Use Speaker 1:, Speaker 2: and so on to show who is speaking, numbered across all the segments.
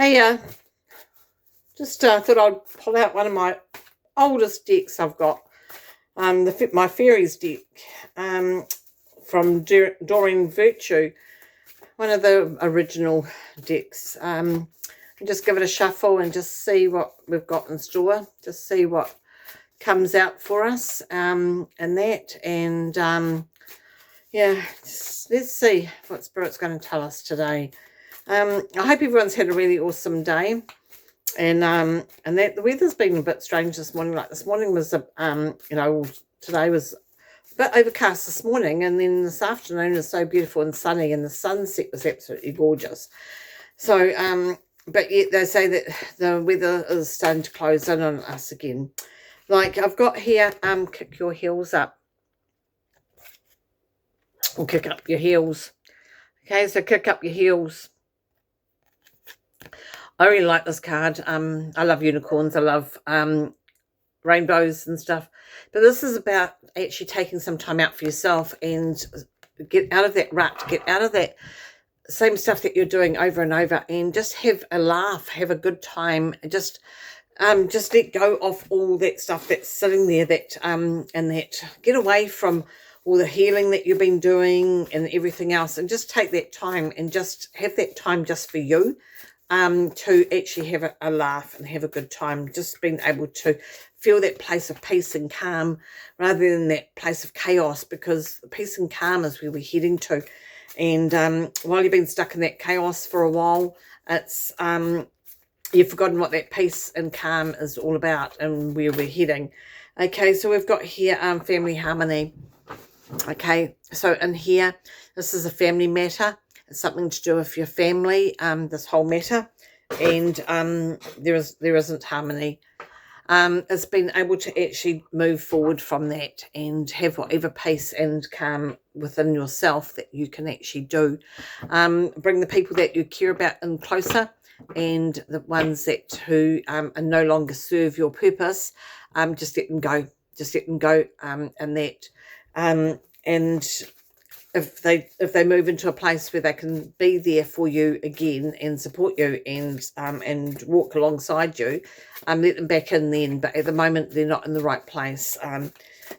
Speaker 1: Hey, just thought I'd pull out one of my oldest decks I've got, my fairies deck, from Doreen Virtue, one of the original decks. And just give it a shuffle and just see what we've got in store, just see what comes out for us, and yeah, let's see what Spirit's going to tell us today. I hope everyone's had a really awesome day. And that the weather's been a bit strange this morning. Like this morning was today was a bit overcast this morning, and then this afternoon is so beautiful and sunny, and the sunset was absolutely gorgeous. So but yet they say that the weather is starting to close in on us again. Like I've got here, kick your heels up, or kick up your heels. Okay, so kick up your heels. I really like this card. I love unicorns. I love rainbows and stuff. But this is about actually taking some time out for yourself and get out of that rut, get out of that same stuff that you're doing over and over, and just have a laugh, have a good time, just let go of all that stuff that's sitting there, and that get away from all the healing that you've been doing and everything else, and just take that time and just have that time just for you. To actually have a laugh and have a good time, just being able to feel that place of peace and calm rather than that place of chaos, because peace and calm is where we're heading to. And while you've been stuck in that chaos for a while, it's you've forgotten what that peace and calm is all about and where we're heading. Okay, so we've got here family harmony. Okay, so in here, this is a family matter. It's something to do with your family, this whole matter, and there isn't harmony. It's been able to actually move forward from that and have whatever peace and calm within yourself that you can actually do. Bring the people that you care about in closer, and the ones who are no longer serve your purpose, just let them go. Just let them go, and if they move into a place where they can be there for you again and support you and walk alongside you, let them back in then. But at the moment, they're not in the right place. And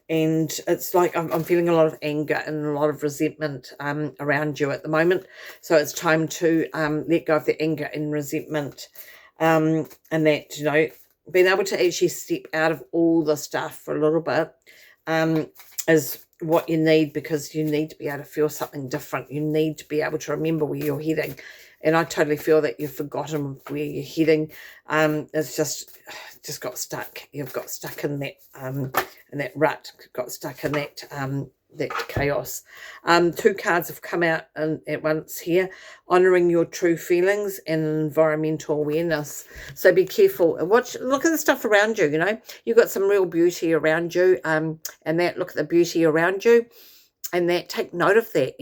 Speaker 1: it's like I'm feeling a lot of anger and a lot of resentment around you at the moment. So it's time to let go of the anger and resentment, and that, being able to actually step out of all the stuff for a little bit is what you need, because you need to be able to feel something different. You need to be able to remember where you're heading, and I totally feel that you've forgotten where you're heading. It's just got stuck. You've got stuck in that rut, got stuck in that chaos. Two cards have come out at once here: honoring your true feelings and environmental awareness. So be careful and look at the stuff around you. You've got some real beauty around you, and look at the beauty around you, and take note of that.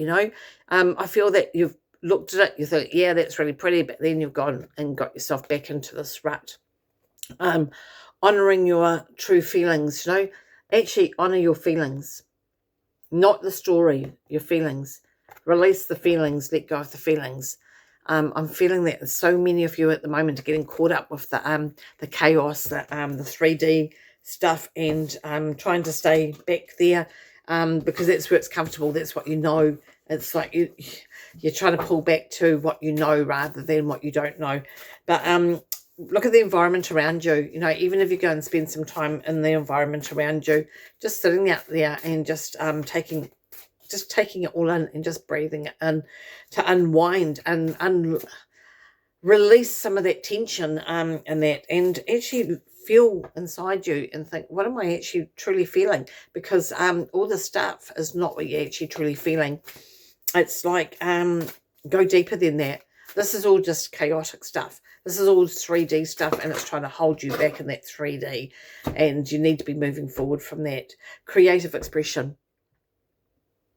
Speaker 1: I feel that you've looked at it, you thought, yeah, that's really pretty, but then you've gone and got yourself back into this rut. Honoring your true feelings. Actually honor your feelings. Not the story, your feelings. Release the feelings, let go of the feelings. I'm feeling that so many of you at the moment are getting caught up with the chaos, the 3D stuff, and trying to stay back there, because that's where it's comfortable. That's what you know. It's like you're trying to pull back to what you know rather than what you don't know. But look at the environment around you. Even if you go and spend some time in the environment around you, just sitting out there and just taking it all in and just breathing it in to unwind and release some of that tension, and actually feel inside you and think, what am I actually truly feeling? Because all the stuff is not what you're actually truly feeling. It's like, go deeper than that. This is all just chaotic stuff. This is all 3D stuff, and it's trying to hold you back in that 3D, and you need to be moving forward from that. Creative expression.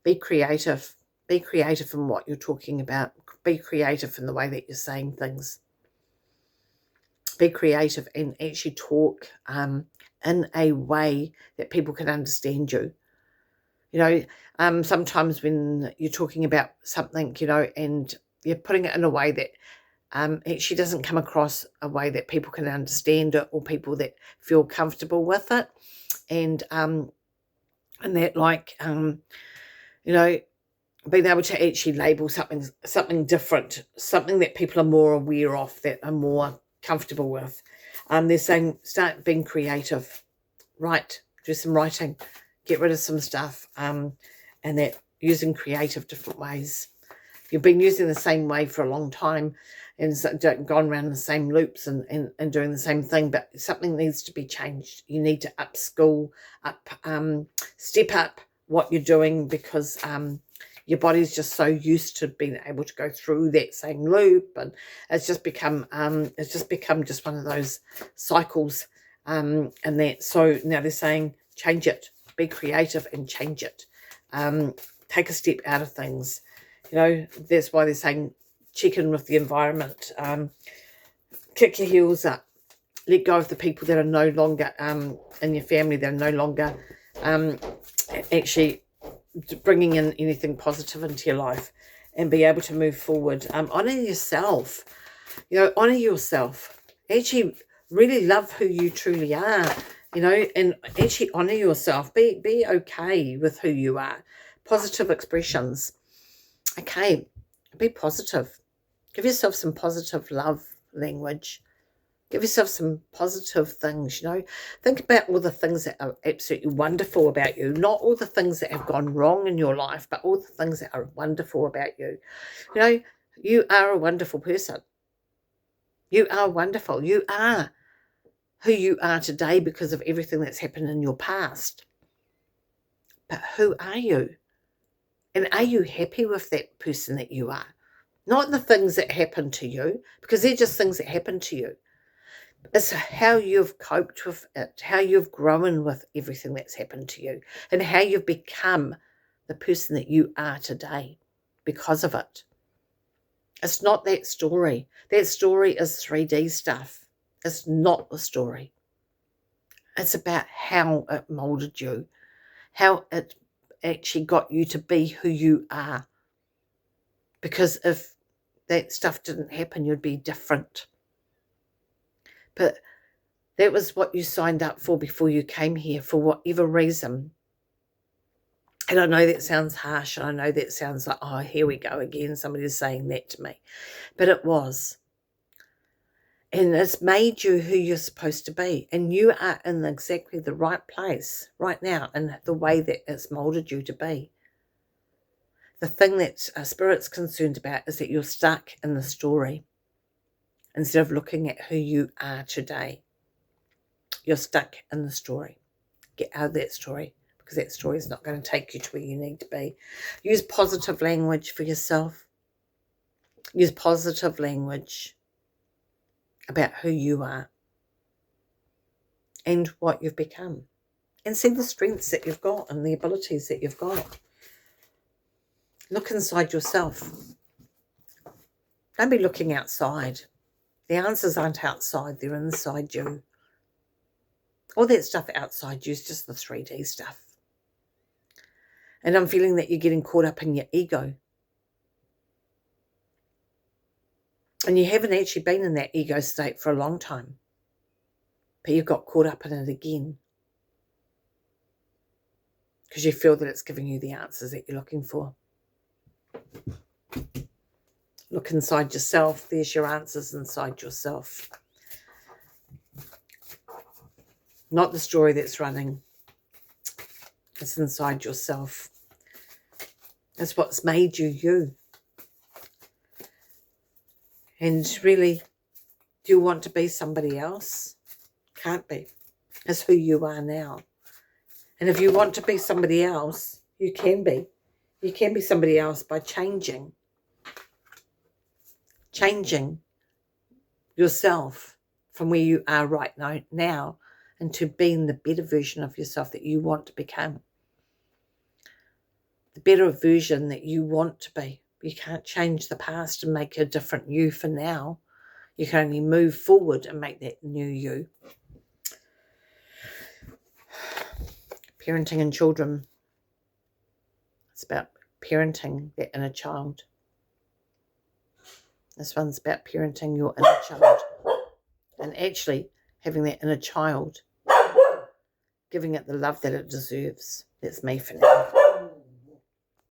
Speaker 1: Be creative. Be creative in what you're talking about. Be creative in the way that you're saying things. Be creative and actually talk in a way that people can understand you. Sometimes when you're talking about something, and you're putting it in a way that She doesn't come across a way that people can understand it or people that feel comfortable with it. And that, like, you know, being able to actually label something different, something that people are more aware of, that are more comfortable with. They're saying start being creative, write, do some writing, get rid of some stuff, and that using creative different ways. You've been using the same way for a long time and gone around the same loops and doing the same thing, but something needs to be changed. You need to upskill, step up what you're doing, because your body's just so used to being able to go through that same loop, and it's just become just one of those cycles, and that. So now they're saying change it, be creative and change it, take a step out of things. You know, that's why they're saying check in with the environment, kick your heels up, let go of the people that are no longer in your family, that are no longer actually bringing in anything positive into your life, and be able to move forward. Honor yourself, you know, honor yourself. Actually really love who you truly are, you know, and actually honor yourself. Be okay with who you are. Positive expressions. Okay, be positive. Give yourself some positive love language. Give yourself some positive things, you know. Think about all the things that are absolutely wonderful about you. Not all the things that have gone wrong in your life, but all the things that are wonderful about you. You know, you are a wonderful person. You are wonderful. You are who you are today because of everything that's happened in your past. But who are you? And are you happy with that person that you are? Not the things that happen to you, because they're just things that happen to you. It's how you've coped with it, how you've grown with everything that's happened to you, and how you've become the person that you are today because of it. It's not that story. That story is 3D stuff. It's not the story. It's about how it molded you, how it actually got you to be who you are. Because if that stuff didn't happen, you'd be different. But that was what you signed up for before you came here, for whatever reason. And I know that sounds harsh, and I know that sounds like, oh, here we go again, somebody's saying that to me. But it was. And it's made you who you're supposed to be. And you are in exactly the right place right now, in the way that it's molded you to be. The thing that Spirit's concerned about is that you're stuck in the story instead of looking at who you are today. You're stuck in the story. Get out of that story, because that story is not going to take you to where you need to be. Use positive language for yourself. Use positive language about who you are and what you've become. And see the strengths that you've got and the abilities that you've got. Look inside yourself. Don't be looking outside. The answers aren't outside, they're inside you. All that stuff outside you is just the 3D stuff. And I'm feeling that you're getting caught up in your ego. And you haven't actually been in that ego state for a long time. But you got caught up in it again. Because you feel that it's giving you the answers that you're looking for. Look inside yourself. There's your answers inside yourself. Not the story that's running. It's inside yourself. It's what's made you you. And really, do you want to be somebody else? Can't be. It's who you are now. And if you want to be somebody else, you can be. You can be somebody else by changing. Changing yourself from where you are right now into being the better version of yourself that you want to become. The better version that you want to be. You can't change the past and make a different you for now. You can only move forward and make that new you. Parenting and children. It's about parenting that inner child. This one's about parenting your inner child and actually having that inner child, giving it the love that it deserves. That's me for now.